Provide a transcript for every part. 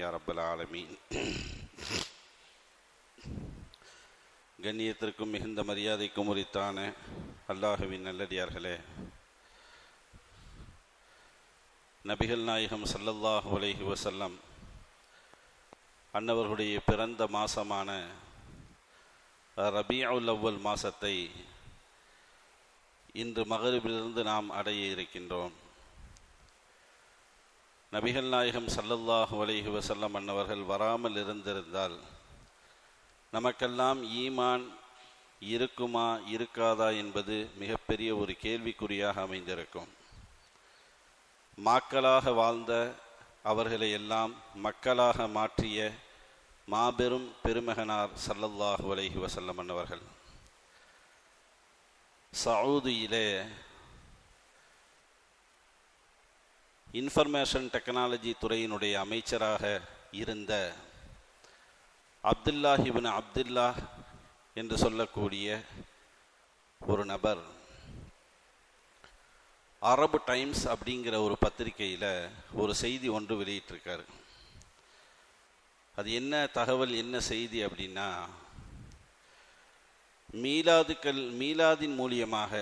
யா ரப்பல் ஆலமீன். கண்ணியத்திற்கும் மிகுந்த மரியாதைக்கும் உரித்தான அல்லாஹுவின் நல்லடியார்களே, நபிகள் நாயகம் ஸல்லல்லாஹு அலைஹி வஸல்லம் அன்னவர்களுடைய பிறந்த மாசமான ரபீஉல் அவ்வல் மாசத்தை இன்று மகரிபிலிருந்து நாம் அடைய இருக்கின்றோம். நபிகள் நாயகம் ஸல்லல்லாஹு அலைஹி வஸல்லம் அன்னவர்கள் வராமல் இருந்திருந்தால் நமக்கெல்லாம் ஈமான் இருக்குமா இருக்காதா என்பது மிகப்பெரிய ஒரு கேள்விக்குறியாக அமைந்திருக்கும். மாக்களாக வாழ்ந்த அவர்களை எல்லாம் மக்களாக மாற்றிய மாபெரும் பெருமகனார் ஸல்லல்லாஹு அலைஹி வஸல்லம் அன்னவர்கள் சவுதியிலே இன்ஃபர்மேஷன் டெக்னாலஜி துறையினுடைய அமைச்சராக இருந்த அப்துல்லாஹ் இப்னு அப்துல்லாஹ் என்று சொல்லக்கூடிய ஒரு நபர் அரபு டைம்ஸ் அப்படிங்கிற ஒரு பத்திரிகையில் ஒரு செய்தி ஒன்று வெளியிட்டிருக்காரு. அது என்ன தகவல், என்ன செய்தி அப்படின்னா, மீலாதின் மூலியமாக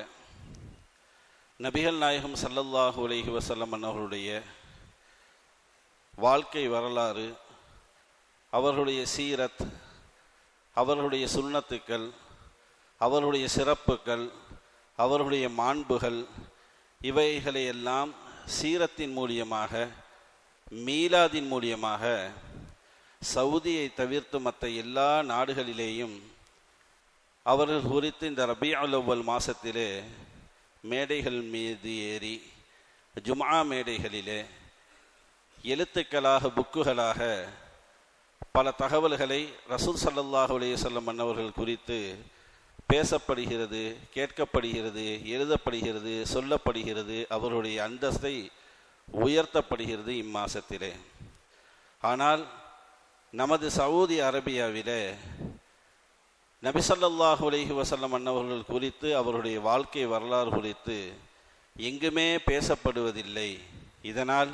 நபிகள் நாயகம் ஸல்லல்லாஹு அலைஹி வஸல்லம் அவர்களுடைய வாழ்க்கை வரலாறு, அவர்களுடைய சீரத், அவர்களுடைய சுன்னத்துக்கள், அவர்களுடைய சிறப்புகள், அவர்களுடைய மாண்புகள், இவைகளையெல்லாம் சீரத்தின் மூலியமாக, மீலாதின் மூலியமாக சவுதியை தவிர்த்து மற்ற எல்லா நாடுகளிலேயும் அவர்கள் குறித்து இந்த ரபீஉல் அவ்வல் மாசத்திலே மேடைகள் மீது ஏறி ஜும்ஆ மேடைகளிலே எழுத்துக்களாக புக்குகளாக பல தகவல்களை ரசூல் ஸல்லல்லாஹு அலைஹி வஸல்லம் அன்னவர்கள் குறித்து பேசப்படுகிறது, கேட்கப்படுகிறது, எழுதப்படுகிறது, சொல்லப்படுகிறது. அவர்களுடைய அந்தஸ்தை உயர்த்தப்படுகிறது இம்மாசத்திலே. ஆனால் நமது சவுதி அரேபியாவிலே நபி ஸல்லல்லாஹு அலைஹி வஸல்லம் அன்னவர்கள் குறித்து, அவருடைய வாழ்க்கை வரலாறு குறித்து எங்குமே பேசப்படுவதில்லை. இதனால்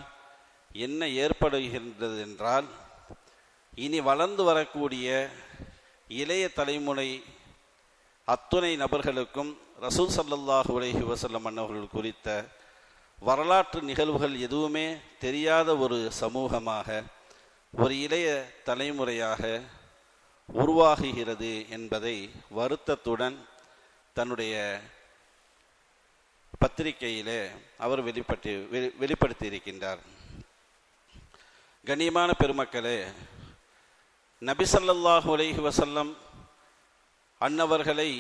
என்ன ஏற்படுகின்றது என்றால், இனி வளர்ந்து வரக்கூடிய இளைய தலைமுறை அத்துணை நபர்களுக்கும் ரசூல் ஸல்லல்லாஹு அலைஹி வஸல்லம் அன்னவர்கள் குறித்த வரலாற்று நிகழ்வுகள் எதுவுமே தெரியாத ஒரு சமூகமாக, ஒரு இளைய தலைமுறையாக உருவாகுகிறது என்பதை வருத்தத்துடன் தன்னுடைய பத்திரிகையிலே அவர் வெளிப்படுத்தி இருக்கின்றார். கண்ணியமான பெருமக்களே, நபி ஸல்லல்லாஹு அலைஹி வஸல்லம் அன்னவர்களை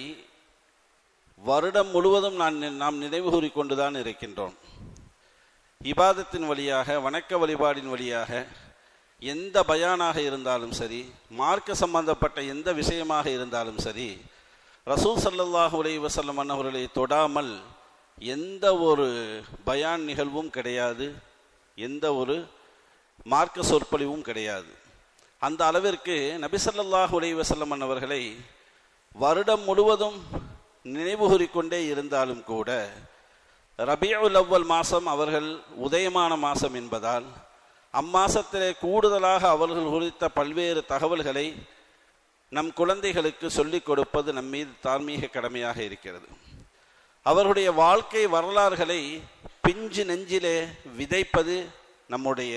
வருடம் முழுவதும் நாம் நினைவு கூறிக்கொண்டுதான் இருக்கின்றோம். இபாதத்தின் வழியாக, வணக்க வழிபாடின் வழியாக, எந்த பயானாக இருந்தாலும் சரி, மார்க்க சம்பந்தப்பட்ட எந்த விஷயமாக இருந்தாலும் சரி, ரசூல் ஸல்லல்லாஹு அலைஹி வஸல்லம் அன்னவர்களை தொடாமல் எந்த ஒரு பயான் நிகழ்வும் கிடையாது, எந்த ஒரு மார்க்க சொற்பொழிவும் கிடையாது. அந்த அளவிற்கு நபி ஸல்லல்லாஹு அலைஹி வஸல்லம் அன்னவர்களை வருடம் முழுவதும் நினைவு கூறிக்கொண்டே இருந்தாலும் கூட, ரபீஉல் அவ்வல் மாதம் அவர்கள் உதயமான மாதம் என்பதால் அம்மாசத்திலே கூடுதலாக அவர்கள் குறித்த பல்வேறு தகவல்களை நம் குழந்தைகளுக்கு சொல்லிக் கொடுப்பது நம் மீது தார்மீக கடமையாக இருக்கிறது. அவர்களுடைய வாழ்க்கை வரலாறுகளை பிஞ்சு நெஞ்சிலே விதைப்பது நம்முடைய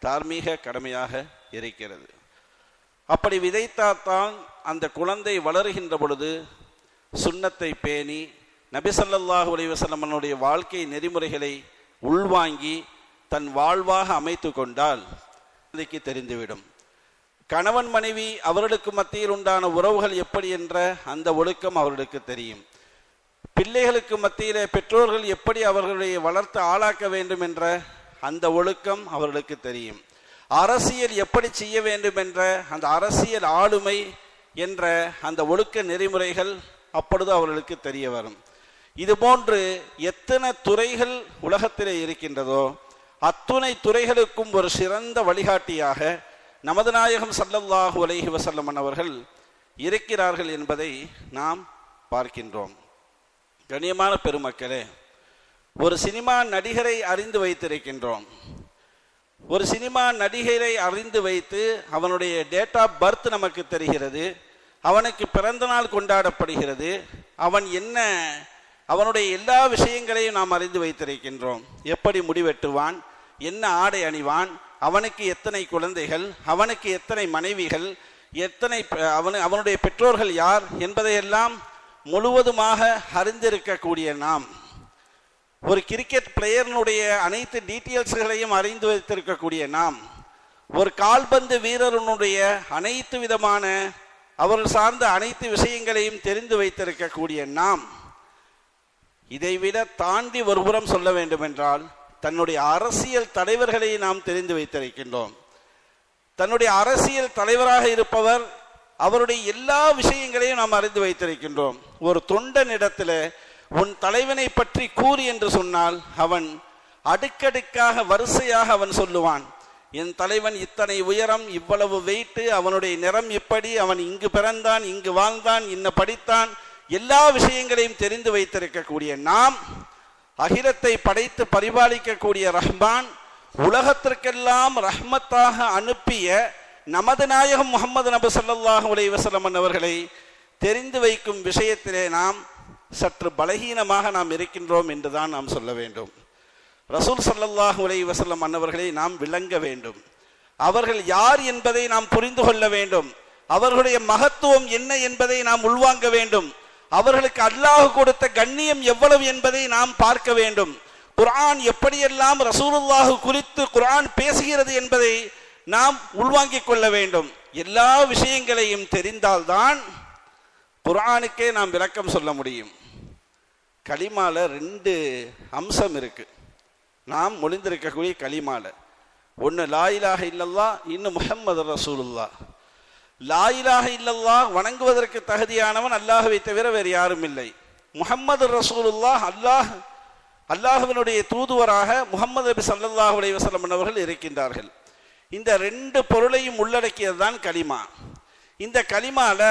தார்மீக கடமையாக இருக்கிறது. அப்படி விதைத்தால்தான் அந்த குழந்தை வளருகின்ற பொழுது சுன்னத்தை பேணி நபி ஸல்லல்லாஹு அலைஹி வஸல்லம் அவர்களுடைய வாழ்க்கை நெறிமுறைகளை உள்வாங்கி தன் வாழ்வாக அமைத்து கொண்டால் குழந்தைக்கு தெரிந்துவிடும். கணவன் மனைவி அவர்களுக்கு மத்தியில் உண்டான உறவுகள் எப்படி என்ற அந்த ஒழுக்கம் அவர்களுக்கு தெரியும். பிள்ளைகளுக்கு மத்தியிலே பெற்றோர்கள் எப்படி அவர்களுடைய வளர்த்து ஆளாக்க வேண்டும் என்ற அந்த ஒழுக்கம் அவர்களுக்கு தெரியும். அரசியல் எப்படி செய்ய வேண்டும் என்ற அந்த அரசியல் ஆளுமை என்ற அந்த ஒழுக்க நெறிமுறைகள் அப்பொழுது அவர்களுக்கு தெரிய வரும். இதுபோன்று எத்தனை துறைகள் உலகத்திலே இருக்கின்றதோ அத்துணை துறைகளுக்கும் ஒரு சிறந்த வழிகாட்டியாக நமது நாயகம் ஸல்லல்லாஹு அலைஹி வஸல்லம் அவர்கள் இருக்கிறார்கள் என்பதை நாம் பார்க்கின்றோம். கண்ணியமான பெருமக்களே, ஒரு சினிமா நடிகரை அறிந்து வைத்திருக்கின்றோம். ஒரு சினிமா நடிகரை அறிந்து வைத்து அவனுடைய டேட் ஆஃப் பர்த் நமக்கு தெரிகிறது, அவனுக்கு பிறந்த நாள் கொண்டாடப்படுகிறது, அவனுடைய எல்லா விஷயங்களையும் நாம் அறிந்து வைத்திருக்கின்றோம். எப்படி முடிவெட்டுவான், என்ன ஆடை அணிவான், அவனுக்கு எத்தனை குழந்தைகள், அவனுக்கு எத்தனை மனைவிகள், அவனுடைய பெற்றோர்கள் யார் என்பதையெல்லாம் முழுவதுமாக அறிந்திருக்கக்கூடிய நாம், ஒரு கிரிக்கெட் பிளேயர்னுடைய அனைத்து டீட்டெயில்ஸ்களையும் அறிந்து வைத்திருக்கக்கூடிய நாம், ஒரு கால்பந்து வீரருடைய அனைத்து விதமான அவர்கள் சார்ந்த அனைத்து விஷயங்களையும் தெரிந்து வைத்திருக்கக்கூடிய நாம், இதைவிட தாண்டி ஒருபுறம் சொல்ல வேண்டும் என்றால் தன்னுடைய அரசியல் தலைவர்களை நாம் தெரிந்து வைத்திருக்கின்றோம். தன்னுடைய அரசியல் தலைவராக இருப்பவர் அவருடைய எல்லா விஷயங்களையும் நாம் அறிந்து வைத்திருக்கின்றோம். ஒரு தொண்டனிடத்தில் உன் தலைவனை பற்றி கூறு என்று சொன்னால் அவன் அடுக்கடுக்காக வரிசையாக அவன் சொல்லுவான். என் தலைவன் இத்தனை உயரம், இவ்வளவு வெயிட்டு, அவனுடைய நிறம் இப்படி, அவன் இங்கு பிறந்தான், இங்கு வாழ்ந்தான், இன்ன படித்தான், எல்லா விஷயங்களையும் தெரிந்து வைத்திருக்கக்கூடிய நாம், அகிலத்தை படைத்து பரிபாலிக்கக்கூடிய ரஹ்மான், உலகத்திற்கெல்லாம் ரஹ்மத்தாக அனுப்பிய நமது நாயகம் முஹம்மது நபி ஸல்லல்லாஹு அலைஹி வஸல்லம் அவர்களை தெரிந்து வைக்கும் விஷயத்திலே நாம் சற்று பலகீனமாக நாம் இருக்கின்றோம் என்றுதான் நாம் சொல்ல வேண்டும். ரசூல் ஸல்லல்லாஹு அலைஹி வஸல்லம் அன்னவர்களை நாம் விளங்க வேண்டும். அவர்கள் யார் என்பதை நாம் புரிந்து கொள்ள வேண்டும். அவர்களுடைய மகத்துவம் என்ன என்பதை நாம் உள்வாங்க வேண்டும். அவர்களுக்கு அல்லாஹ் கொடுத்த கண்ணியம் எவ்வளவு என்பதை நாம் பார்க்க வேண்டும். குர்ஆன் எப்படியெல்லாம் ரசூலுல்லாஹ் குறித்து குர்ஆன் பேசுகிறது என்பதை நாம் உள்வாங்கிக் கொள்ள வேண்டும். எல்லா விஷயங்களையும் தெரிந்தால்தான் குர்ஆனுக்கே நாம் விளக்கம் சொல்ல முடியும். கலிமால 2 அம்சம் இருக்கு. நாம் மொழிந்திருக்கக்கூடிய கலிமால ஒன்று லா இலாஹ இல்லல்லாஹ், இன்னும் முஹம்மது ரசூலுல்லாஹ். லா இலாஹ இல்லல்லாஹ் வணங்குவதற்கு தகுதியானவன் அல்லாஹ்வை தவிர வேறு யாரும் இல்லை. முஹம்மது ரசூலுல்லாஹ் அல்லாஹ்வினுடைய தூதுவராக முஹம்மது நபி ஸல்லல்லாஹு அலைஹி வஸல்லம் அவர்கள் இருக்கின்றார்கள். இந்த 2 பொருளையும் உள்ளடக்கியது தான் கலிமா. இந்த கலிமால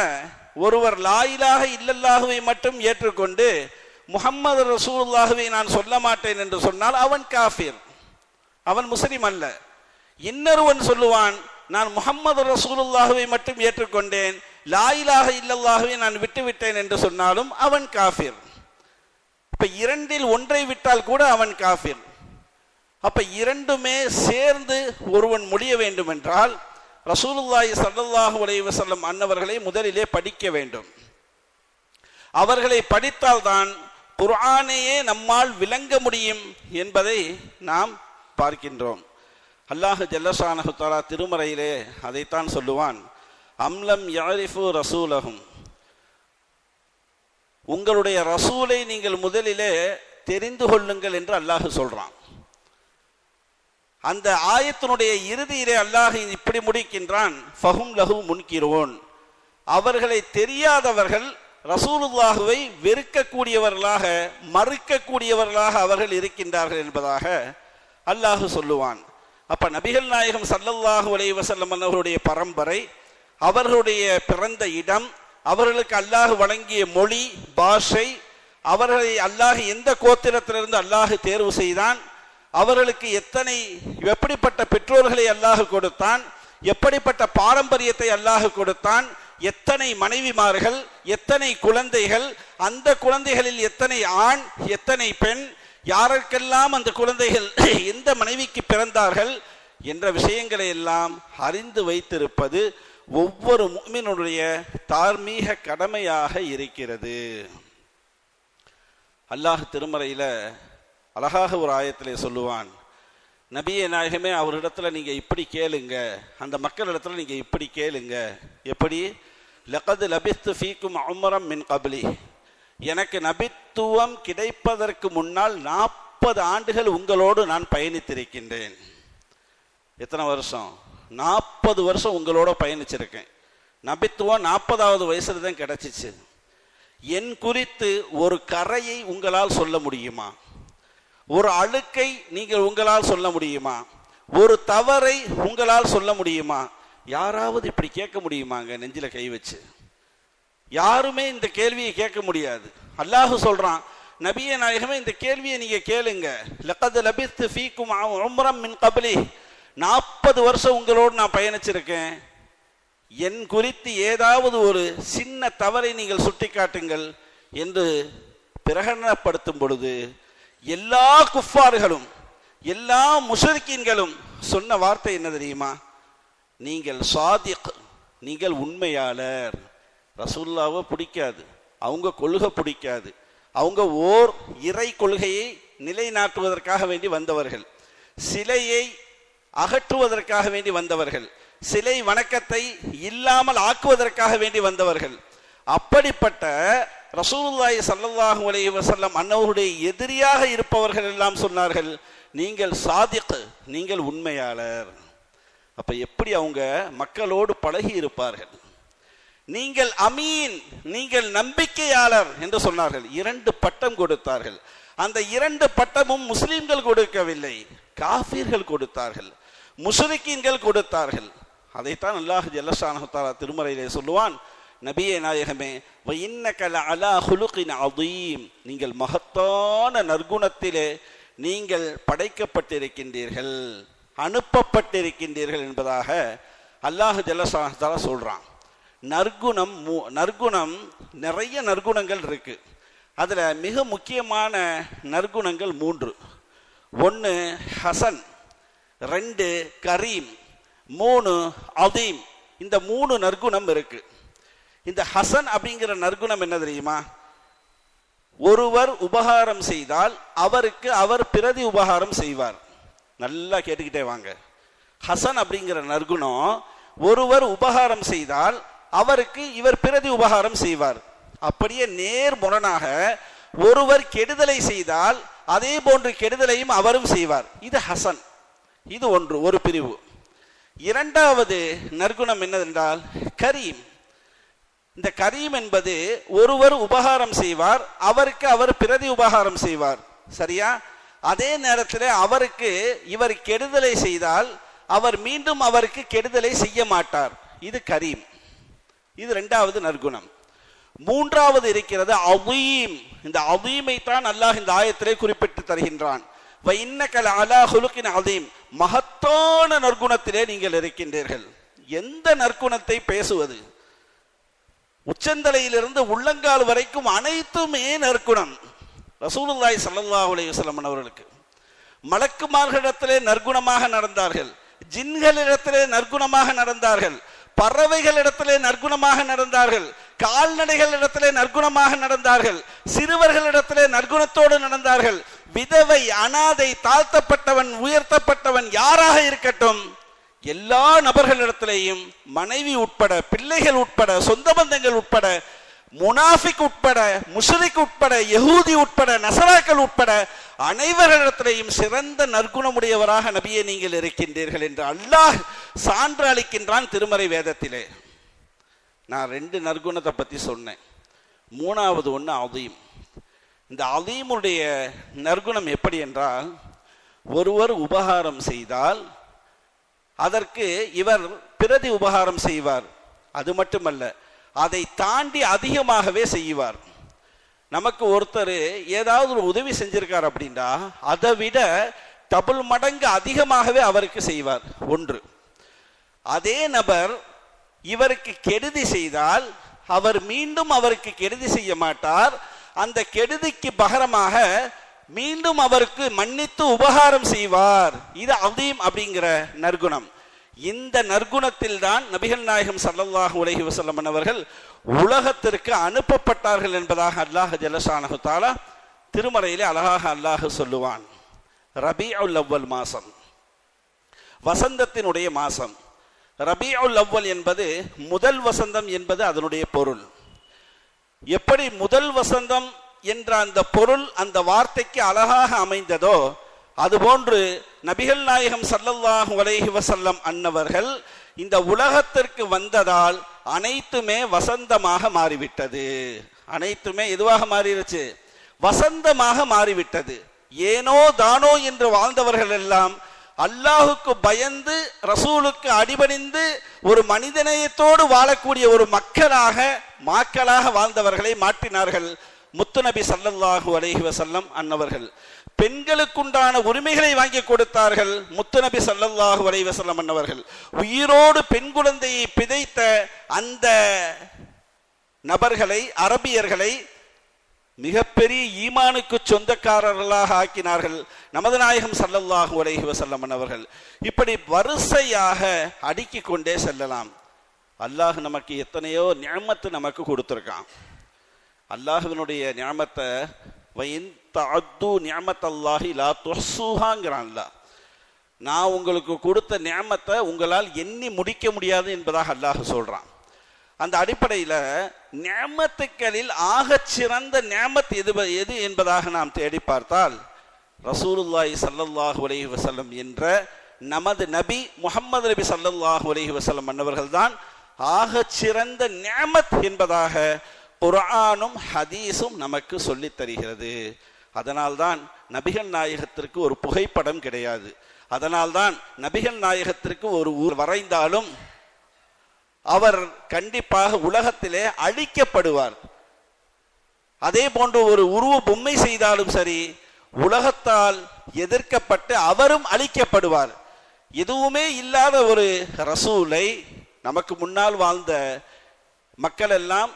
ஒருவர் லா இலாஹ இல்லல்லாஹுவை மட்டும் ஏற்றுக்கொண்டு முஹம்மது ரசூலுல்லாஹுவை நான் சொல்ல மாட்டேன் என்று சொன்னால் அவன் காஃபிர், அவன் முஸ்லிம் அல்ல. இன்னொருவன் சொல்லுவான், நான் முஹம்மது ரசூலுல்லாஹுவை மட்டும் ஏற்றுக்கொண்டேன், லா இலாஹ இல்லல்லாஹுவை நான் விட்டுவிட்டேன் என்று சொன்னாலும் அவன் காஃபிர். இப்ப 2இல் ஒன்றை விட்டால் கூட அவன் காஃபிர். அப்ப 2மே சேர்ந்து ஒருவன் முடிய வேண்டும் என்றால் ரசூலுல்லாஹி ஸல்லல்லாஹு அலைஹி வஸல்லம் அன்னவர்களை முதலிலே படிக்க வேண்டும். அவர்களை படித்தால்தான் குர்ஆனையே நம்மால் விளங்க முடியும் என்பதை நாம் பார்க்கின்றோம். அல்லாஹ் ஜல்லஷானஹு தஆலா திருமறையிலே அதைத்தான் சொல்லுவான், அம்லம் யஅரிஃபு ரசூலஹும், உங்களுடைய ரசூலை நீங்கள் முதலிலே தெரிந்து கொள்ளுங்கள் என்று அல்லாஹ் சொல்றான். அந்த ஆயத்தினுடைய இறுதியிலே அல்லாஹ் இப்படி முடிக்கின்றான், ஃபஹும் லஹு முன்கிரோன், அவர்களை தெரியாதவர்கள் ரசூலுல்லாஹுவை வெறுக்கக்கூடியவர்களாக மறுக்கக்கூடியவர்களாக அவர்கள் இருக்கின்றார்கள் என்பதாக அல்லாஹ் சொல்லுவான். அப்ப நபிகள் நாயகம் ஸல்லல்லாஹு அலைஹி வஸல்லம் அவர்களுடைய பரம்பரை, அவர்களுடைய பிறந்த இடம், அவர்களுக்கு அல்லாஹ் வழங்கிய மொழி பாஷை, அவர்களை அல்லாஹ் எந்த கோத்திரத்திலிருந்து அல்லாஹ் தேர்வு செய்தான், அவர்களுக்கு எப்படிப்பட்ட பெற்றோர்களை அல்லாஹ் கொடுத்தான், எப்படிப்பட்ட பாரம்பரியத்தை அல்லாஹ் கொடுத்தான், எத்தனை மனைவிமார்கள், எத்தனை குழந்தைகள், அந்த குழந்தைகளில் எத்தனை ஆண் எத்தனை பெண், யாருக்கெல்லாம் அந்த குழந்தைகள் எந்த மனைவிக்கு பிறந்தார்கள் என்ற விஷயங்களை எல்லாம் அறிந்து வைத்திருப்பது ஒவ்வொரு முஃமினுடைய தார்மீக கடமையாக இருக்கிறது. அல்லாஹ் திருமறையில அழகாக ஒரு ஆயத்திலே சொல்லுவான், நபியே நாயகமே அவரிடத்துல நீங்க இப்படி கேளுங்க, அந்த மக்களிடத்துல நீங்க இப்படி கேளுங்க. எப்படி? லகத் லபிஸ்து ஃபீக்கும் உம்ரம் மின் கப்லி, எனக்கு நபித்துவம் கிடைப்பதற்கு முன்னால் 40 ஆண்டுகள் உங்களோடு நான் பயணித்திருக்கின்றேன். எத்தனை வருஷம்? 40 வருஷம் உங்களோட பயணிச்சிருக்கேன். நபித்துவம் 40வது வயசுல தான் கிடைச்சிச்சு. என் குறித்து ஒரு கரையை உங்களால் சொல்ல முடியுமா? ஒரு அழுக்கை நீங்கள் உங்களால் சொல்ல முடியுமா? ஒரு தவறை உங்களால் சொல்ல முடியுமா? யாராவது இப்படி கேட்க முடியுமாங்க? நெஞ்சில கை வச்சு யாருமே இந்த கேள்வியை கேட்க முடியாது. அல்லாஹ் சொல்றான், நபியே நாயகமே இந்த கேள்வியை நீங்க கேளுங்க. லகத் லபிஸ்து ஃபீக்கும் உம்ரம் மின் கப்லி, 40 வருஷம் உங்களோடு நான் பயணிச்சிருக்கேன், என் குறித்து ஏதாவது ஒரு சின்ன தவறை நீங்கள் சுட்டிக்காட்டுங்கள் என்று பிரகடனப்படுத்தும் பொழுது எல்லா குஃபார்களும் எல்லா முஷ்ரிக்கீன்களும் சொன்ன வார்த்தை என்ன தெரியுமா? நீங்கள் சாதிக், நீங்கள் உண்மையாளர். ரசூலுல்லாஹ்வை பிடிக்காது, அவங்க கொள்கை பிடிக்காது, அவங்க ஓர் இறை கொள்கையை நிலைநாட்டுவதற்காக வேண்டி வந்தவர்கள், சிலையை அகற்றுவதற்காக வேண்டி வந்தவர்கள், சிலை வணக்கத்தை இல்லாமல் ஆக்குவதற்காக வேண்டி வந்தவர்கள். அப்படிப்பட்ட ரசூலுல்லாஹி ஸல்லல்லாஹு அலைஹி வஸல்லம் அன்னவருடைய எதிரியாக இருப்பவர்கள் எல்லாம் சொன்னார்கள், நீங்கள் சாதிக், நீங்கள் உண்மையாளர். அப்ப எப்படி அவங்க மக்களோடு பழகி இருப்பார்கள்? நீங்கள் அமீன், நீங்கள் நம்பிக்கையாளர் என்று சொன்னார்கள். 2 பட்டம் கொடுத்தார்கள். அந்த 2 பட்டமும் முஸ்லிம்கள் கொடுக்கவில்லை, காஃபிர்கள் கொடுத்தார்கள், முஷ்ரிக்கீன்கள் கொடுத்தார்கள். அதைத்தான் அல்லாஹ் ஜல்லஷானஹு தஆலா திருமறையிலே சொல்லுவான், நபியே நாயகமே, வ இன்னக லஅலா ஹுலுகின் அதீம், நீங்கள் மகத்தான நற்குணத்திலே நீங்கள் படைக்கப்பட்டிருக்கின்றீர்கள், அனுப்பப்பட்டிருக்கின்றீர்கள் என்பதாக அல்லாஹ் ஜல்லஷானஹு தஆலா சொல்றான். நற்குணம் நிறைய நற்குணங்கள் இருக்கு. அதுல மிக முக்கியமான நற்குணங்கள் 3. 1 ஹசன், 2 கரீம், 3 அதீம். இந்த 3 நற்குணம் இருக்கு. இந்த ஹசன் அப்படிங்கிற நற்குணம் என்ன தெரியுமா? ஒருவர் உபகாரம் செய்தால் அவருக்கு அவர் பிரதி உபகாரம் செய்வார். நல்லா கேட்டுக்கிட்டே வாங்க. ஹசன் அப்படிங்கிற நற்குணம், ஒருவர் உபகாரம் செய்தால் அவருக்கு இவர் பிரதி உபகாரம் செய்வார். அப்படியே நேர்முரணாக ஒருவர் கெடுதலை செய்தால் அதே போன்று கெடுதலையும் அவரும் செய்வார். இது ஹசன். இது ஒரு பிரிவு. 2வது நற்குணம் என்னவென்றால் கரீம். இந்த கரீம் என்பது ஒருவர் உபகாரம் செய்வார், அவருக்கு அவர் பிரதி உபகாரம் செய்வார். சரியா? அதே நேரத்தில் அவருக்கு இவர் கெடுதலை செய்தால் அவர் மீண்டும் அவருக்கு கெடுதலை செய்ய மாட்டார். இது கரீம். இது 2வது நற்குணம். 3வது இருக்கிறது அதீம். இந்த அதீமை தான் அல்லாஹ் இந்த ஆயத்திலே குறிப்பிட்டு தருகின்றான். வ இன்னக லஅலா ஹுலுகின் அதீம், மகத்தான நற்குணத்திலே நீங்கள் இருக்கின்றீர்கள். எந்த நற்குணத்தை பேசுவது? உச்சந்தலையிலிருந்து உள்ளங்கால் வரைக்கும் அனைத்துமே நற்குணம். ரசூலுல்லாஹி ஸல்லல்லாஹு அலைஹி வஸல்லம் அவர்களுக்கு மலக்குமார்களிடத்திலே நற்குணமாக நடந்தார்கள், ஜின்களிடத்திலே நற்குணமாக நடந்தார்கள், பறவைகளிடத்திலே நற்குணமாக நடந்தார்கள், கால்நடைகளிடத்திலே நற்குணமாக நடந்தார்கள், சிறுவர்களிடத்திலே நற்குணத்தோடு நடந்தார்கள். விதவை, அனாதை, தாழ்த்தப்பட்டவன், உயர்த்தப்பட்டவன் யாராக இருக்கட்டும், எல்லா நபர்களிடத்திலேயும் மனைவி உட்பட, பிள்ளைகள் உட்பட, சொந்த பந்தங்கள் உட்பட, முனாஃபிக் உட்பட, முஷ்ரிக் உட்பட, யஹூதி உட்பட, நசராக்கள் உட்பட அனைவரிடத்திலேயும் சிறந்த நற்குணமுடையவராக நபியே நீங்கள் இருக்கின்றீர்கள் என்று அல்லாஹ் சான்று அளிக்கின்றான் திருமறை வேதத்திலே. நான் 2 நற்குணத்தை பத்தி சொன்னேன். 3வது ஒன்று அதீம். இந்த அதீமுடைய நற்குணம் எப்படி என்றால், ஒருவர் உபகாரம் செய்தால் அதற்கு இவர் பிரதி உபகாரம் செய்வார். அது மட்டுமல்ல, அதை தாண்டி அதிகமாகவே செய்வார். நமக்கு ஒருத்தர் ஏதாவது ஒரு உதவி செஞ்சிருக்கார் அப்படின்னா அதை விட டபுள் மடங்கு அதிகமாகவே அவருக்கு செய்வார். 1. அதே நபர் இவருக்கு கெடுதி செய்தால் அவர் மீண்டும் அவருக்கு கெடுதி செய்ய மாட்டார். அந்த கெடுதிக்கு பகரமாக மீண்டும் அவருக்கு மன்னித்து உபகாரம் செய்வார். இது அதீம் அப்படிங்கிற நற்குணம். இந்த நற்குணத்தில் தான் நபிகள் நாயகம் ஸல்லல்லாஹு அலைஹி வஸல்லம் அவர்கள் உலகத்திற்கு அனுப்பப்பட்டார்கள் என்பதாக அல்லாஹ் ஜல்லஷானஹு தஆலா திருமறையிலே அழகாக அல்லாஹ் சொல்லுவான். ரபீஉல் அவ்வல் மாசம், வசந்தத்தினுடைய மாசம். ரபீஉல் அவ்வல் என்பது முதல் வசந்தம் என்பது அதனுடைய பொருள். எப்படி முதல் வசந்தம் என்ற அந்த பொருள் அந்த வார்த்தைக்கு அழகாக அமைந்ததோ அதுபோன்று நபிகள் நாயகம் ஸல்லல்லாஹு அலைஹி வஸல்லம் அன்னவர்கள் இந்த உலகத்திற்கு வந்ததால் அனைத்துமே வசந்தமாக மாறிவிட்டது. அனைத்துமே எதுவாக மாறிடுச்சு? வசந்தமாக மாறிவிட்டது. ஏனோ தானோ என்று வாழ்ந்தவர்கள் எல்லாம் அல்லாஹுக்கு பயந்து ரசூலுக்கு அடிபணிந்து ஒரு மனிதநேயத்தோடு வாழக்கூடிய ஒரு மாக்களாக வாழ்ந்தவர்களை மாற்றினார்கள் முத்துநபி ஸல்லல்லாஹு அலைஹி வஸல்லம் அன்னவர்கள். பெண்களுக்குண்டான உரிமைகளை வாங்கி கொடுத்தார்கள் முத்துநபி ஸல்லல்லாஹு அலைஹி வஸல்லம் அவர்கள். உயிரோடு பெண் குழந்தையை பிதைத்த அந்த நபர்களை, அரபியர்களை மிகப்பெரிய ஈமானுக்கு சொந்தக்காரர்களாக ஆக்கினார்கள் நமது நாயகம் ஸல்லல்லாஹு அலைஹி வஸல்லம் அவர்கள். இப்படி வரிசையாக அடுக்கிக் கொண்டே செல்லலாம். அல்லாஹ் நமக்கு எத்தனையோ நிஅமத்து நமக்கு கொடுத்திருக்கான். அல்லாஹ்வினுடைய நிஅமத்தை வயின் தஅத்து நிஅமத்தல்லாஹி லா துஹ்ஸூஹாங்கறான்ல. நான் உங்களுக்கு கொடுத்த நிஅமத்தை உங்களால் எண்ணி முடிக்க முடியாது என்பதாக அல்லாஹ் சொல்றான். அந்த அடிப்படையில் நிஅமத்துக்களில் ஆகச் சிறந்த நிஅமத் எது என்பதாக நாம் தேடி பார்த்தால் ரசூலுல்லாஹி ஸல்லல்லாஹு அலைஹி வஸல்லம் என்ற நமது நபி முஹம்மது நபி ஸல்லல்லாஹு அலைஹி வஸல்லம் அன்னவர்கள் தான் ஆகச் சிறந்த நிஅமத் என்பதாக குர்ஆனும் ஹதீஸும் நமக்கு சொல்லித் தருகிறது. அதனால்தான் நபிகள் நாயகத்திற்கு ஒரு புகைப்படம் கிடையாது. அதனால்தான் நபிகள் நாயகத்திற்கு ஒரு ஊர் வரைந்தாலும் அவர் கண்டிப்பாக உலகத்திலே அழிக்கப்படுவார். அதே போன்று ஒரு உருவ பொம்மை செய்தாலும் சரி உலகத்தால் எதிர்க்கப்பட்டு அவரும் அழிக்கப்படுவார். எதுவுமே இல்லாத ஒரு ரசூலை நமக்கு முன்னால் வாழ்ந்த மக்கள் எல்லாம்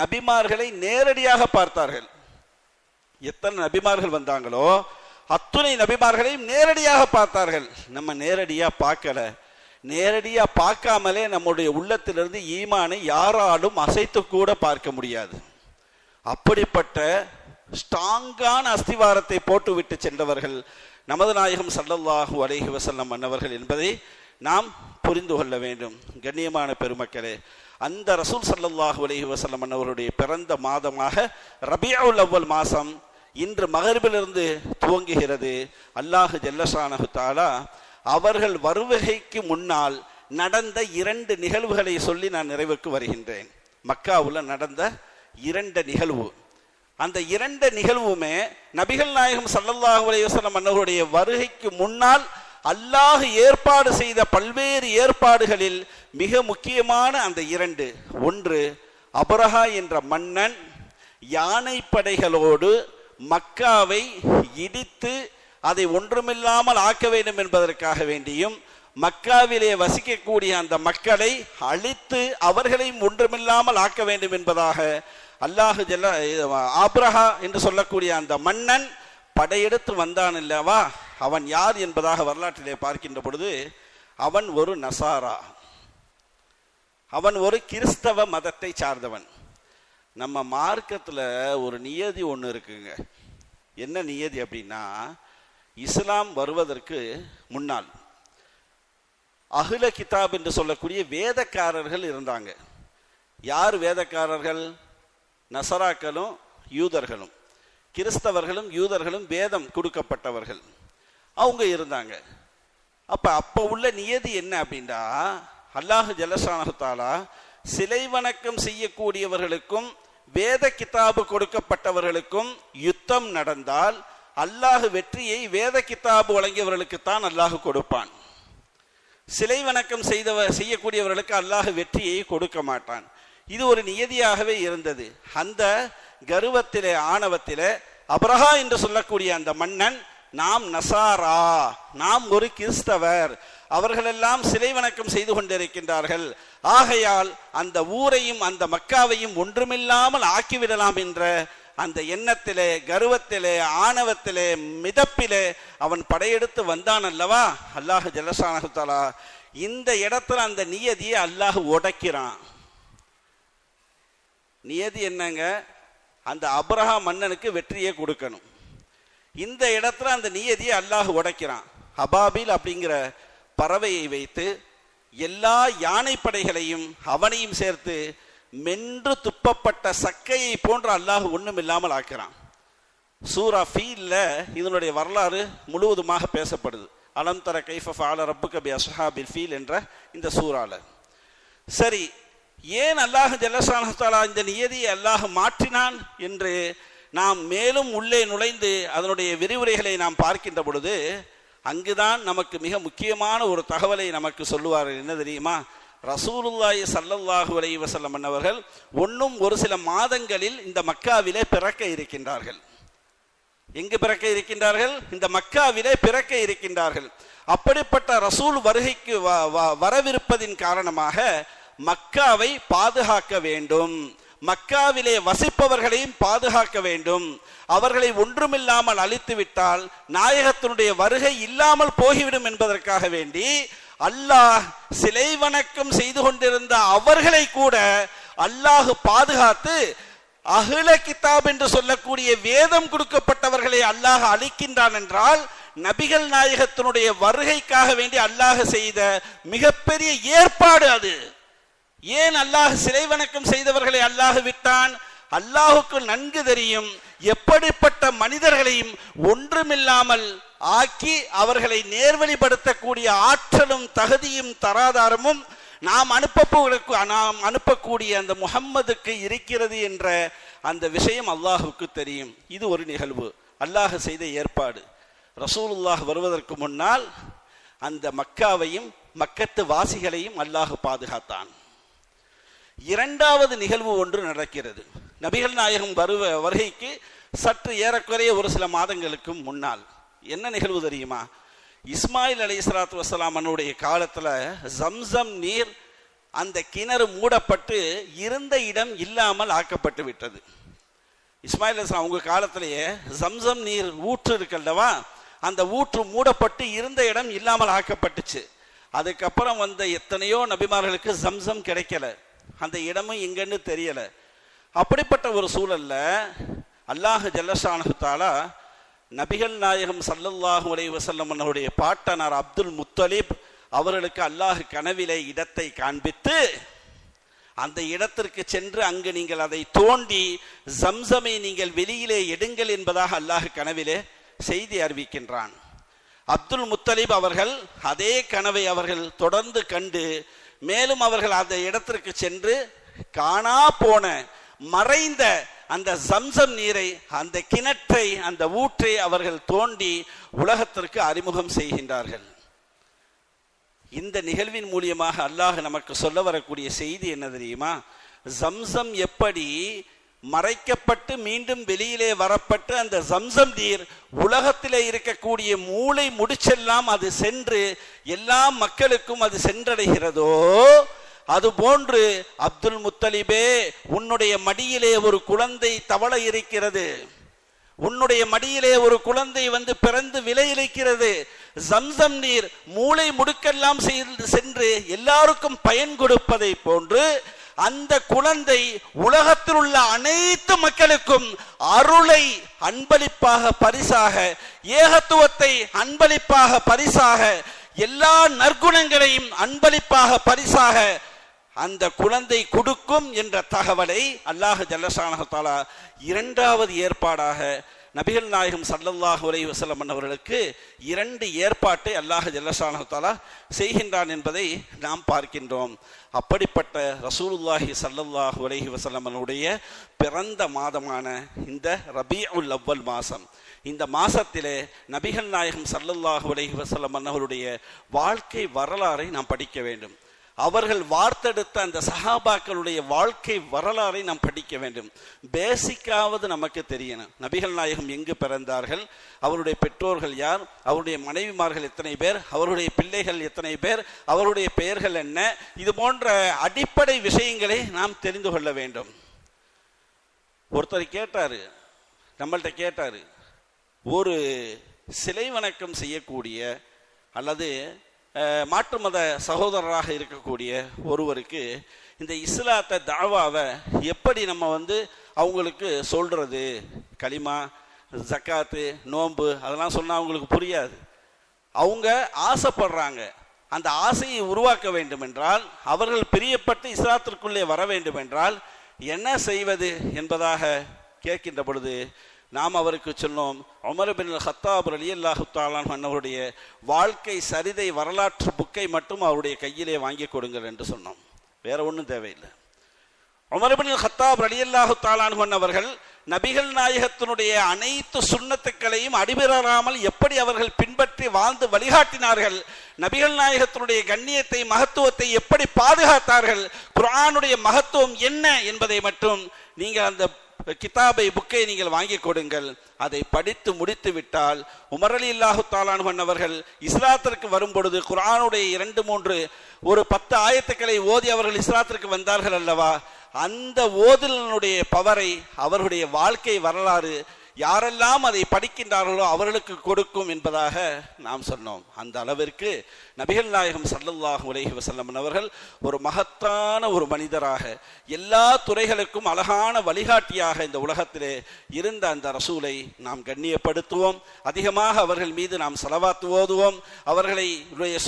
நபிமார்களை நேரடியாக பார்த்தார்கள். எத்தனை நபிமார்கள் வந்தாங்களோ அத்துணை நபிமார்களையும் நேரடியாக பார்த்தார்கள். நம்ம நேரடியா பார்க்கல. நேரடியா பார்க்காமலே நம்முடைய உள்ளத்திலிருந்து ஈமானை யாராலும் அசைத்து கூட பார்க்க முடியாது. அப்படிப்பட்ட ஸ்ட்ராங்கான அஸ்திவாரத்தை போட்டுவிட்டு சென்றவர்கள் நமது நாயகம் ஸல்லல்லாஹு அலைஹி வஸல்லம் அன்னவர்கள் என்பதை நாம் புரிந்து கொள்ள வேண்டும். கண்ணியமான பெருமக்களே, அந்த ரசூல் ஸல்லல்லாஹு அலைஹி வஸல்லம் அன்னவருடைய பிறந்த மாதமாக ரபியுல் அவ்வல் மாதம் இன்று மகரிபிலிருந்து துவங்குகிறது. அல்லாஹ் ஜல்லஷானஹு தஆலா அவர்கள் வருவகைக்கு முன்னால் நடந்த 2 நிகழ்வுகளை சொல்லி நான் நிறைவுக்கு வருகின்றேன். மக்காவுல நடந்த 2 நிகழ்வு. அந்த 2 நிகழ்வுமே நபிகள் நாயகம் ஸல்லல்லாஹு அலைஹி வஸல்லம் அன்னவருடைய வருகைக்கு முன்னால் அல்லாஹ் ஏற்பாடு செய்த பல்வேறு ஏற்பாடுகளில் மிக முக்கியமான அந்த 2. ஒன்று, அபரஹா என்ற மன்னன் யானை படைகளோடு மக்காவை இடித்து அதை ஒன்றுமில்லாமல் ஆக்க வேண்டும் என்பதற்காக வேண்டியும் மக்காவிலே வசிக்கக்கூடிய அந்த மக்களை அழித்து அவர்களையும் ஒன்றுமில்லாமல் ஆக்க வேண்டும் என்பதாக அல்லாஹ் ஆப்ரஹா என்று சொல்லக்கூடிய அந்த மன்னன் படையெடுத்து வந்தான் அல்லவா. அவன் யார் என்பதாக வரலாற்றிலே பார்க்கின்ற பொழுது அவன் ஒரு நசாரா, அவன் ஒரு கிறிஸ்தவ மதத்தை சார்ந்தவன். நம்ம மார்க்கத்தில் ஒரு நியதி ஒன்று இருக்குங்க. என்ன நியதி அப்படின்னா, இஸ்லாம் வருவதற்கு முன்னால் அஹ்ல கிதாப் என்று சொல்லக்கூடிய வேதக்காரர்கள் இருந்தாங்க. யார் வேதக்காரர்கள்? நசராக்களும் யூதர்களும். கிறிஸ்தவர்களும் யூதர்களும் வேதம் கொடுக்கப்பட்டவர்கள் அவங்க இருந்தாங்க. அப்போ உள்ள நியதி என்ன அப்படின்னா, அல்லாஹ் ஜல்லஷானஹு தஆலா சிலை வணக்கம் செய்யக்கூடியவர்களுக்கும் வேத கிதாபு கொடுக்கப்பட்டவர்களுக்கும் யுத்தம் நடந்தால் அல்லாஹ் வெற்றியை வேத கிதாபு வழங்கியவர்களுக்குத்தான் அல்லாஹ் கொடுப்பான். சிலை வணக்கம் செய்யக்கூடியவர்களுக்கு அல்லாஹ் வெற்றியை கொடுக்க மாட்டான். இது ஒரு நியதியாகவே இருந்தது. அந்த கர்வத்திலே, ஆணவத்திலே அப்ரஹா என்று சொல்லக்கூடிய அந்த மன்னன், நாம் நசாரா, நாம் ஒரு கிறிஸ்தவர், அவர்களெல்லாம் சிலை வணக்கம் செய்து கொண்டிருக்கின்றார்கள், ஆகையால் அந்த ஊரையும் அந்த மக்காவையும் ஒன்றுமில்லாமல் ஆக்கிவிடலாம் என்ற அந்த எண்ணத்திலே, கர்வத்திலே, ஆணவத்திலே, மிதப்பிலே அவன் படையெடுத்து வந்தான் அல்லவா. அல்லாஹ் ஜல்லஷானஹு தஆலா இந்த இடத்துல அந்த நியதியை அல்லாஹ் உடைக்கிறான். நியதி என்னங்க? அந்த அப்ரஹா மன்னனுக்கு வெற்றியை கொடுக்கணும். இந்த இடத்துல அந்த நியதியை அல்லாஹ் உடைக்கிறான். அபாபில் அப்படிங்கிற பறவையை வைத்து எல்லா யானைப்படைகளையும் அவனையும் சேர்த்து மென்று துப்பப்பட்ட சக்கையை போன்ற அல்லாஹ் ஒன்றும் இல்லாமல் ஆக்கிறான். சூரா ஃபீல்ல இதனுடைய வரலாறு முழுவதுமாக பேசப்படுது. அலம் தர கைஃப ஃபஅல ரப்புக பி அஸ்ஹாபில் ஃபீல் என்ற இந்த சூறால. சரி, ஏன் அல்லாஹ் ஜல்லஷானஹு தஆலா இந்த நியதியை அல்லாஹ் மாற்றினான் என்று நாம் மேலும் உள்ளே நுழைந்து அதனுடைய விரிவுரைகளை நாம் பார்க்கின்ற பொழுது அங்குதான் நமக்கு மிக முக்கியமான ஒரு தகவலை நமக்கு சொல்லுவார்கள். என்ன தெரியுமா? ரசூலுல்லாஹி ஸல்லல்லாஹு அலைஹி வஸல்லம் அவர்கள் இன்னும் ஒரு சில மாதங்களில் இந்த மக்காவிலே பிறக்க இருக்கின்றார்கள். எங்கு பிறக்க இருக்கின்றார்கள்? இந்த மக்காவிலே பிறக்க இருக்கின்றார்கள். அப்படிப்பட்ட ரசூல் வருகைக்கு வரவிருப்பதின் காரணமாக மக்காவை பாதுகாக்க வேண்டும், மக்காவிலே வசிப்பவர்களையும் பாதுகாக்க வேண்டும். அவர்களை ஒன்றுமில்லாமல் அழித்துவிட்டால் நாயகத்தினுடைய வருகை இல்லாமல் போய்விடும் என்பதற்காக வேண்டி அல்லாஹ் சிலை வணக்கம் செய்து கொண்டிருந்த அவர்களை கூட அல்லாஹ் பாதுகாத்து அஹ்ல கிதாப் என்று சொல்லக்கூடிய வேதம் கொடுக்கப்பட்டவர்களை அல்லாஹ் அழிக்கின்றான் என்றால் நபிகள் நாயகத்தினுடைய வருகைக்காக வேண்டி அல்லாஹ் செய்த மிகப்பெரிய ஏற்பாடு அது. ஏன் அல்லாஹ் சிலை வணக்கம் செய்தவர்களை அல்லாஹ் விட்டான்? அல்லாஹுக்கு நன்கு தெரியும், எப்படிப்பட்ட மனிதர்களையும் ஒன்றுமில்லாமல் ஆக்கி அவர்களை நேர்வழிப்படுத்தக்கூடிய ஆற்றலும் தகுதியும் தராதாரமும் நாம் அனுப்பக்கூடிய அந்த முஹம்மதுக்கு இருக்கிறது என்ற அந்த விஷயம் அல்லாஹுக்கு தெரியும். இது ஒரு நிகழ்வு, அல்லாஹ் செய்த ஏற்பாடு. ரசூலுல்லாஹ் வருவதற்கு முன்னால் அந்த மக்காவையும் மக்கத்து வாசிகளையும் அல்லாஹ் பாதுகாத்தான். இரண்டாவது நிகழ்வு ஒன்று நடக்கிறது. நபிகள் நாயகம் வருகைக்கு சற்று ஏறக்குறைய ஒரு சில மாதங்களுக்கு முன்னால் என்ன நிகழ்வு தெரியுமா? இஸ்மாயில் அலைஹிஸ்ஸலாத்து வஸ்ஸலாம் அவருடைய காலத்துல ஜம்சம் நீர் அந்த கிணறு மூடப்பட்டு இருந்த இடம் இல்லாமல் ஆக்கப்பட்டு விட்டது. இஸ்மாயில் அலைஹிஸ்ஸலாம் அவங்க காலத்திலேயே ஜம்சம் நீர் ஊற்று இருக்கல்லவா, அந்த ஊற்று மூடப்பட்டு இருந்த இடம் இல்லாமல் ஆக்கப்பட்டுச்சு. அதுக்கப்புறம் வந்த எத்தனையோ நபிமார்களுக்கு ஜம்சம் கிடைக்கல, அந்த இடமும் எங்கன்னு தெரியல. அப்படிப்பட்ட ஒரு சூழல்ல அல்லாஹ் ஜல்லஷானஹு தஆலா நபிகள் நாயகம் ஸல்லல்லாஹு அலைஹி வஸல்லம் அவருடைய பாட்டனார் அப்துல் முத்தலிப் அவர்களுக்கு அல்லாஹ் கனவிலே இடத்தை காண்பித்து அந்த இடத்திற்கு சென்று அங்கு நீங்கள் அதை தோண்டி ஜம்சமை நீங்கள் வெளியிலே எடுங்கள் என்பதாக அல்லாஹ் கனவிலே செய்தி அறிவிக்கின்றான். அப்துல் முத்தலிப் அவர்கள் அதே கனவை அவர்கள் தொடர்ந்து கண்டு மேலும் அவர்கள் அந்த இடத்திற்கு சென்று காணா போன மறைந்த அந்த ஜம்சம் நீரை, அந்த கிணற்றை, அந்த ஊற்றை அவர்கள் தோண்டி உலகத்திற்கு அறிமுகம் செய்கின்றார்கள். இந்த நிகழ்வின் மூலியமாக அல்லாஹ் நமக்கு சொல்ல வரக்கூடிய செய்தி என்ன தெரியுமா? ஜம்சம் எப்படி மறைக்கப்பட்டு மீண்டும் வெளியிலே வரப்பட்டு அந்த ஜம்சம் நீர் உலகத்திலே இருக்கக்கூடிய மூளை முடிச்செல்லாம் அது சென்று எல்லா மக்களுக்கும் அது சென்றடைகிறதோ, அதுபோன்று அப்துல் முத்தலிபே, உன்னுடைய மடியிலே ஒரு குழந்தை தவள இருக்கிறது, உன்னுடைய மடியிலே ஒரு குழந்தை வந்து பிறந்து விளைவிக்கிறது. ஜம்சம் நீர் மூளை முடுக்கெல்லாம் சென்று எல்லாருக்கும் பயன் கொடுப்பதை போன்று அந்த குழந்தை உலகத்தில் உள்ள அனைத்து மக்களுக்கும் அருளை அன்பளிப்பாக பரிசாக, ஏகத்துவத்தை அன்பளிப்பாக பரிசாக, எல்லா நற்குணங்களையும் அன்பளிப்பாக பரிசாக அந்த குழந்தை கொடுக்கும் என்ற தகவலை அல்லாஹ் ஜல்லஷானஹு தஆலா இரண்டாவது ஏற்பாடாக நபிகள் நாயகம் ஸல்லல்லாஹு அலைஹி வஸல்லம் அவர்களுக்கு இரண்டு ஏற்பாட்டை அல்லாஹ் ஜல்லஷானஹு தஆலா செய்கின்றான் என்பதை நாம் பார்க்கின்றோம். அப்படிப்பட்ட ரசூலுல்லாஹி ஸல்லல்லாஹு அலைஹி வஸல்லம் அவருடைய பிறந்த மாதமான இந்த ரபீஉல் அவ்வல் மாதம், இந்த மாசத்திலே நபிகள் நாயகம் ஸல்லல்லாஹு அலைஹி வஸல்லம் அவருடைய வாழ்க்கை வரலாறை நாம் படிக்க வேண்டும். அவர்கள் வார்த்தெடுத்த அந்த சஹாபாக்களுடைய வாழ்க்கை வரலாறை நாம் படிக்க வேண்டும். பேசிக்காவது நமக்கு தெரியணும். நபிகள் நாயகம் எங்கு பிறந்தார்கள், அவருடைய பெற்றோர்கள் யார், அவருடைய மனைவிமார்கள் எத்தனை பேர், அவருடைய பிள்ளைகள் எத்தனை பேர், அவருடைய பெயர்கள் என்ன, இது போன்ற அடிப்படை விஷயங்களை நாம் தெரிந்து கொள்ள வேண்டும். ஒருத்தர் கேட்டாரு, நம்மள்கிட்ட கேட்டாரு, ஒரு சிலை வணக்கம் செய்யக்கூடிய அல்லது மாற்று மத சகோதரராக இருக்கக்கூடிய ஒருவருக்கு இந்த இஸ்லாத்தை தாவாவை எப்படி நம்ம அவங்களுக்கு சொல்றது, களிமா, ஜக்காத்து, நோன்பு அதெல்லாம் சொன்னா அவங்களுக்கு புரியாது. அவங்க ஆசைப்படுறாங்க, அந்த ஆசையை உருவாக்க வேண்டும் என்றால், அவர்கள் பிரியப்பட்டு இஸ்லாத்திற்குள்ளே வர வேண்டும் என்றால் என்ன செய்வது என்பதாக கேட்கின்ற பொழுது நாம் அவருக்கு சொன்னோம், உமர் பின் கத்தாப் ரலியல்லாஹு தஆலா அவருடைய வாழ்க்கை சரிதை வரலாற்று புக்கை மட்டும் அவருடைய கையிலே வாங்கி கொடுங்கள் என்று சொன்னோம். வேற ஒன்றும் தேவையில்லை. உமர் பின் கத்தாப் ரலியல்லாஹு தஆலா அவர்கள் நபிகள் நாயகத்தினுடைய அனைத்து சுன்னத்துக்களையும் அடிபெறாமல் எப்படி அவர்கள் பின்பற்றி வாழ்ந்து வழிகாட்டினார்கள், நபிகள் நாயகத்தினுடைய கண்ணியத்தை மகத்துவத்தை எப்படி பாதுகாத்தார்கள், குர்ஆனுடைய மகத்துவம் என்ன என்பதை மட்டும் நீங்கள் அந்த கிதாபை புக்கை நீங்கள் வாங்கி கொடுங்கள். அதை படித்து முடித்து விட்டால், உமர் ரலியல்லாஹு தஆலா அன்ஹு அவர்கள் இஸ்லாத்திற்கு வரும் பொழுது குர்ஆனுடைய 2-3 ஒரு 10 ஆயத்துக்களை ஓதி அவர்கள் இஸ்லாத்திற்கு வந்தார்கள் அல்லவா, அந்த ஓதுதலினுடைய பவரை அவர்களுடைய வாழ்க்கை வரலாறு யாரெல்லாம் அதை படிக்கின்றார்களோ அவர்களுக்கு கொடுக்கும் என்பதாக நாம் சொன்னோம். அந்த அளவிற்கு நபிகள் நாயகம் ஸல்லல்லாஹு அலைஹி வஸல்லம் அவர்கள் ஒரு மகத்தான ஒரு மனிதராக, எல்லா துறைகளுக்கும் அழகான வழிகாட்டியாக இந்த உலகத்திலே இருந்த அந்த ரசூலை நாம் கண்ணியப்படுத்துவோம். அதிகமாக அவர்கள் மீது நாம் ஸலவாத் ஓதுவோம். அவர்களை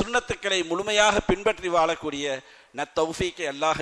சுன்னத்துக்களை முழுமையாக பின்பற்றி வாழக்கூடிய நத்தௌஃபீக்கை அல்லாஹ்